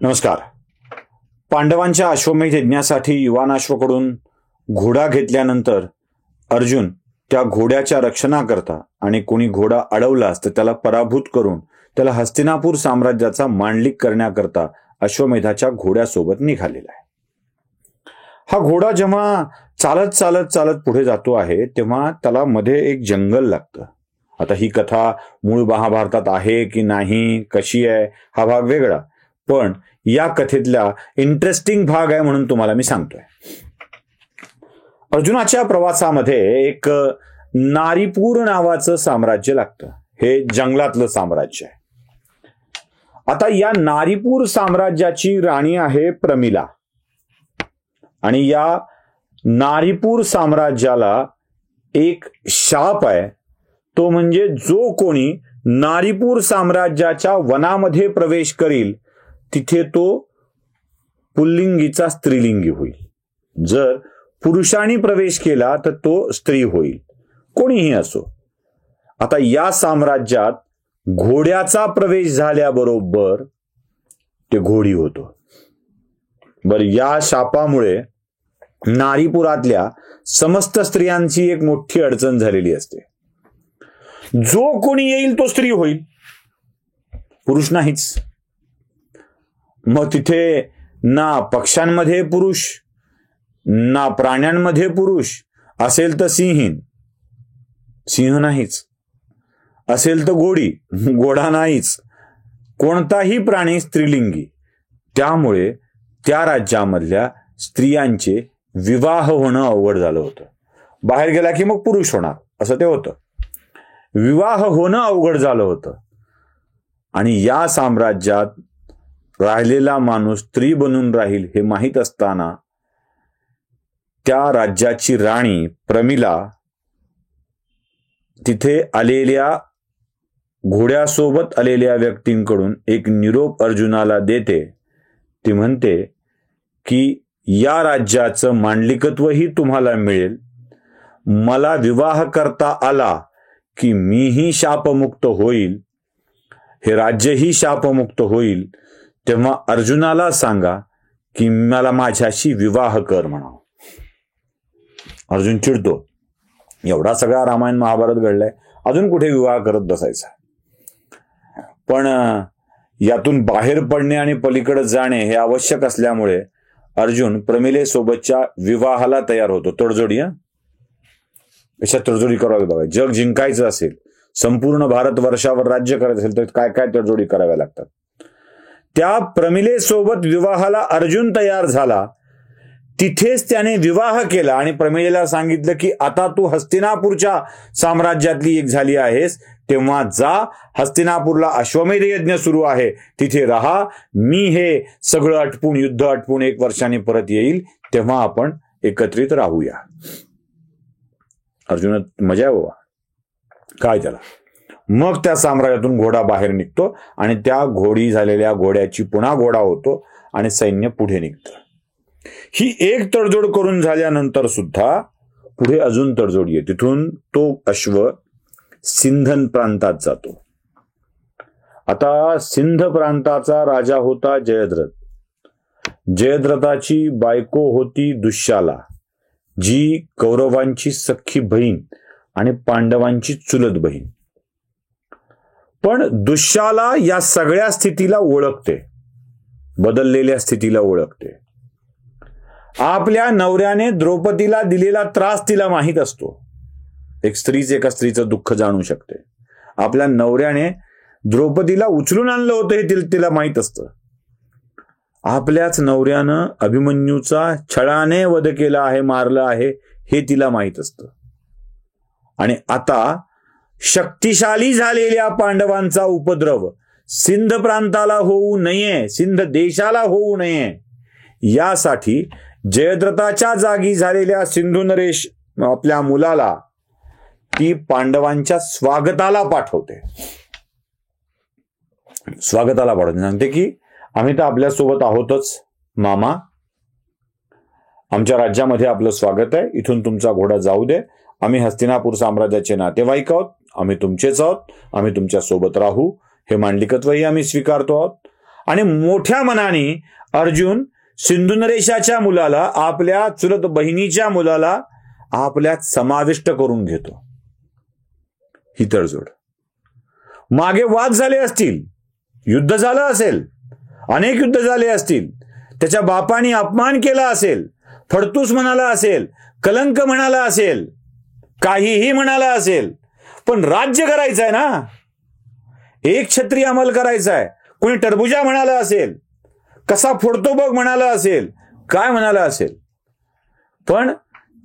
नमस्कार. पांडवांच्या अश्वमेध यज्ञासाठी युवानाश्वकडून घोडा घेतल्यानंतर अर्जुन त्या घोड्याच्या रक्षणाकरता आणि कोणी घोडा अडवलास तर त्याला पराभूत करून त्याला हस्तिनापूर साम्राज्याचा मांडलिक करण्याकरता अश्वमेधाच्या घोड्यासोबत निघालेला आहे. हा घोडा जेव्हा चालत चालत चालत पुढे जातो आहे तेव्हा त्याला मध्ये एक जंगल लागतं. आता ही कथा मूळ महाभारतात आहे की नाही, कशी आहे, हा भाग वेगळा, पण या कथेतला इंटरेस्टिंग भाग आहे म्हणून तुम्हाला मी सांगतोय. अर्जुनाच्या प्रवासामध्ये एक नारीपूर नावाचं साम्राज्य लागतं. हे जंगलातलं साम्राज्य आहे. आता या नारीपूर साम्राज्याची राणी आहे प्रमिला आणि या नारीपूर साम्राज्याला एक शाप आहे. तो म्हणजे जो कोणी नारीपूर साम्राज्याच्या वनामध्ये प्रवेश करील तिथे तो पुल्लिंगीचा स्त्रीलिंगी होईल. जर पुरुषांनी प्रवेश केला तर तो स्त्री होईल, कोणीही असो. आता या साम्राज्यात घोड्याचा प्रवेश झाल्याबरोबर ते घोडी होतो. बरं, या शापामुळे नारीपुरातल्या समस्त स्त्रियांची एक मोठी अडचण झालेली असते. जो कोणी येईल तो स्त्री होईल, पुरुष नाहीच. मग तिथे ना पक्ष्यांमध्ये पुरुष ना प्राण्यांमध्ये पुरुष. असेल तर सिंह नाहीच, असेल तर घोडा नाहीच, कोणताही प्राणी स्त्रीलिंगी. त्यामुळे त्या राज्यामधल्या स्त्रियांचे विवाह होणं अवघड झालं होतं. बाहेर गेला की मग पुरुष होणार असं ते होतं. विवाह होणं अवघड झालं होतं आणि या साम्राज्यात राहिलेला माणूस स्त्री बनून राहील हे माहीत असताना त्या राज्याची राणी प्रमिला तिथे आलेल्या घोड्यासोबत आलेल्या व्यक्तींकडून एक निरोप अर्जुनाला देते. ती म्हणते की या राज्याचं मांडलिकत्वही तुम्हाला मिळेल. मला विवाह करता आला की मीही शापमुक्त होईल, हे राज्यही शापमुक्त होईल. तेव्हा अर्जुनाला सांगा की मला माझ्याशी विवाह कर म्हणावं. अर्जुन चिडतो. एवढा सगळा रामायण महाभारत घडलाय, अजून कुठे विवाह करत बसायचा. पण यातून बाहेर पडणे आणि पलीकडे जाणे हे आवश्यक असल्यामुळे अर्जुन प्रमिलेसोबतच्या विवाहाला तयार होतो. तडजोडी, अशा तडजोडी करावी बघा. जग जिंकायचं असेल, संपूर्ण भारतवर्षावर राज्य करायचं असेल तर काय काय तडजोडी कराव्या लागतात. त्या प्रमिलेसोबत विवाहाला अर्जुन तयार झाला. तिथेच त्याने विवाह केला आणि प्रमिलेला सांगितलं की आता तू हस्तिनापूरच्या साम्राज्यातली एक झाली आहेस, तेव्हा जा हस्तिनापूरला अश्वमेध यज्ञ सुरू आहे, तिथे राहा. मी हे सगळं आटपून, युद्ध आटपून 1 वर्षाने परत येईल, तेव्हा आपण एकत्रित राहूया. अर्जुन मजा आहे बाबा, काय त्याला. मग त्या साम्राज्यातून घोडा बाहेर निघतो आणि त्या घोडी झालेल्या घोड्याची पुन्हा घोडा होतो आणि सैन्य पुढे निघतं. ही एक तडजोड करून झाल्यानंतर सुद्धा पुढे अजून तडजोड येते. तिथून तो अश्व सिंधन प्रांतात जातो. आता सिंध प्रांताचा राजा होता जयद्रथ. जयद्रथाची बायको होती दुश्शाला, जी कौरवांची सख्खी बहीण आणि पांडवांची चुलत बहीण. पण दुश्शाला या सगळ्या स्थितीला ओळखते, बदललेल्या स्थितीला ओळखते. आपल्या नवऱ्याने द्रौपदीला दिलेला त्रास तिला माहीत असतो. एक स्त्रीच एका स्त्रीचं दुःख जाणू शकते. आपल्या नवऱ्याने द्रौपदीला उचलून आणलं होतं हे तिला माहीत असतं. आपल्याच नवऱ्यानं अभिमन्यूचा छळाने वध केला आहे, मारलं आहे हे तिला माहीत असतं. आणि आता शक्तिशाली झालेल्या पांडवांचा उपद्रव सिंध प्रांताला होऊ नये, सिंध देशाला होऊ नये, यासाठी जयद्रथाच्या जागी झालेल्या सिंधू नरेश आपल्या मुलाला ती पांडवांच्या स्वागताला पाठवते. सांगते की आम्ही तर आपल्यासोबत आहोतच मामा, आमच्या राज्यामध्ये आपलं स्वागत आहे, इथून तुमचा घोडा जाऊ दे. आम्ही हस्तिनापूर साम्राज्याचे नातेवाईक आहोत, आम्ही तुमचेच आहोत, आम्ही तुमच्या सोबत राहू, हे मांडलिकत्वही आम्ही स्वीकारतो आहोत. आणि मोठ्या मनाने अर्जुन सिंधुनरेशाच्या मुलाला, आपल्या चुलत बहिणीच्या मुलाला आपल्यात समाविष्ट करून घेतो. ही तडजोड. मागे वाद झाले असतील, युद्ध झालं असेल, अनेक युद्ध झाले असतील, त्याच्या बापाने अपमान केला असेल, फडतूस म्हणाला असेल, कलंक म्हणाला असेल, काहीही म्हणाला असेल, पण राज्य करायचं आहे ना, एक क्षत्रिय अंमल करायचा आहे. कोणी टरबुजा म्हणाला असेल, कसा फोडतो बघ म्हणाला असेल, काय म्हणाला असेल, पण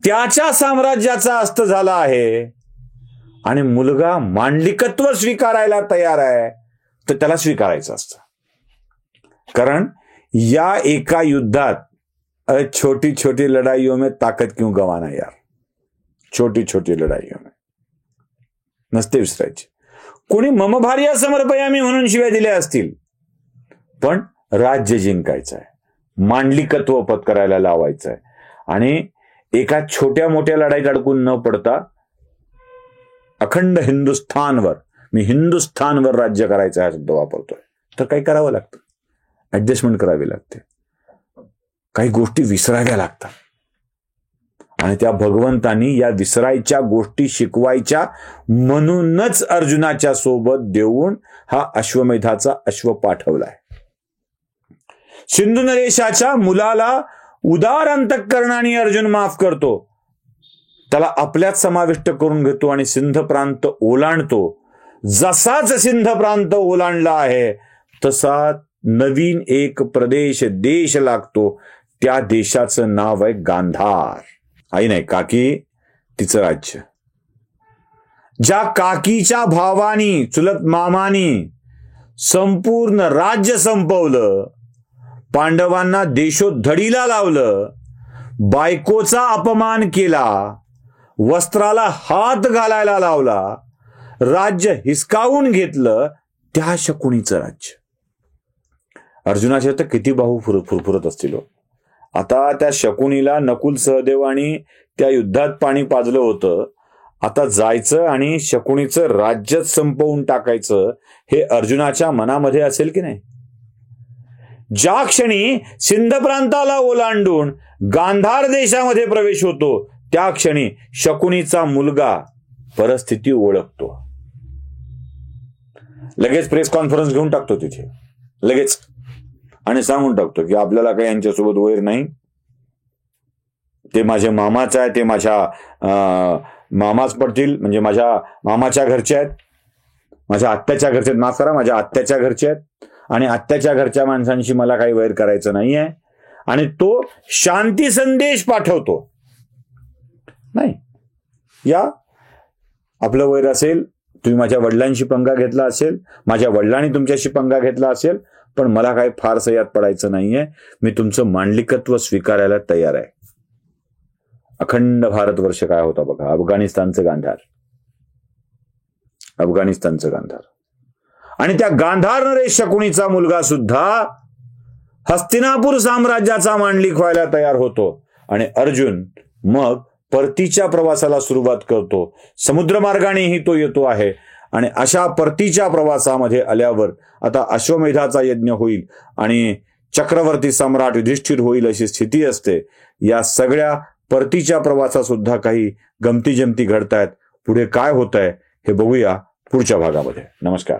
त्याच्या साम्राज्याचा अस्त झाला आहे आणि मुलगा मांडलिकत्व स्वीकारायला तयार आहे, तर त्याला स्वीकारायचं असतं. कारण या एका युद्धात छोटी छोटी लड़ाइयों में ताकत क्यों गंवाना यार, छोटी छोटी लड़ाइयों में नसते विसरायची. कोणी मम भार्या समर्पयामी म्हणून शिव्या दिल्या असतील, पण राज्य जिंकायचं आहे, मांडलिकत्व पत्करायला लावायचं आहे आणि एका छोट्या मोठ्या लढाईत अडकून न पडता अखंड हिंदुस्थानवर, मी हिंदुस्थानवर राज्य करायचं हा शब्द वापरतोय, तर काही करावं लागतं, ऍडजस्टमेंट करावी लागते, काही गोष्टी विसराव्या लागतात. आणि त्या भगवंतांनी या विसरायच्या गोष्टी शिकवायच्या म्हणूनच अर्जुनाच्या सोबत देऊन हा अश्वमेधाचा अश्व पाठवलाय. सिंधुनरेशाच्या मुलाला उदार अंतःकरणाने अर्जुन माफ करतो, त्याला आपल्यात समाविष्ट करून घेतो आणि सिंध प्रांत ओलांडतो. जसाच सिंध प्रांत ओलांडला आहे तसा नवीन एक प्रदेश, देश लागतो. त्या देशाचं नाव आहे गांधार. आई नाही, काकी, तिचं राज्य. ज्या काकीच्या भावानी, चुलत मामानी संपूर्ण राज्य संपवलं, पांडवांना देशोधडीला लावलं, बायकोचा अपमान केला, वस्त्राला हात घालायला लावला, राज्य हिसकावून घेतलं, त्या शकुनीचं राज्य. अर्जुनाचे तर किती बाहू फुरफुरत असतील. आता त्या शकुनीला नकुल सहदेवानी त्या युद्धात पाणी पाजलं होतं, आता जायचं आणि शकुनीचं राज्यच संपवून टाकायचं, हे अर्जुनाच्या मनामध्ये असेल की नाही? ज्या क्षणी सिंध प्रांताला ओलांडून गांधार देशामध्ये प्रवेश होतो, त्या क्षणी शकुनीचा मुलगा परिस्थिती ओळखतो, लगेच प्रेस कॉन्फरन्स घेऊन टाकतो तिथे लगेच आणि सांगून टाकतो की आपल्याला काही यांच्यासोबत वैर नाही, ते माझे मामाच आहे, ते माझ्या मामाच पडतील, म्हणजे माझ्या मामाच्या घरचे आहेत, माझ्या आत्याच्या घरचे आहेत, माफ करा, माझ्या आत्याच्या घरचे आहेत आणि आत्याच्या घरच्या माणसांशी मला काही वैर करायचं नाहीये. आणि तो शांती संदेश पाठवतो, नाही या आपलं वैर असेल, तुम्ही माझ्या वडिलांशी पंगा घेतला असेल, माझ्या वडिलांनी तुमच्याशी पंगा घेतला असेल, पण मला काही फारसं यात पडायचं नाहीये, मी तुमचं मांडलिकत्व स्वीकारायला तयार आहे. अखंड भारतवर्ष काय होता बघा, अफगाणिस्तानचं गांधार, अफगाणिस्तानचं गांधार. आणि त्या गांधार नरेश शकुनीचा मुलगा सुद्धा हस्तिनापूर साम्राज्याचा मांडलिक व्हायला तयार होतो. आणि अर्जुन मग परतीच्या प्रवासाला सुरुवात करतो, समुद्रमार्गानेही तो येतो आहे. आणि अशा परतीच्या प्रवासामध्ये आल्यावर आता अश्वमेधाचा यज्ञ होईल आणि चक्रवर्ती सम्राट युधिष्ठिर होईल अशी स्थिती असते. या सगळ्या परतीच्या प्रवासात सुद्धा काही गमती जमती घडतायत. पुढे काय होत आहे हे बघूया पुढच्या भागामध्ये. नमस्कार.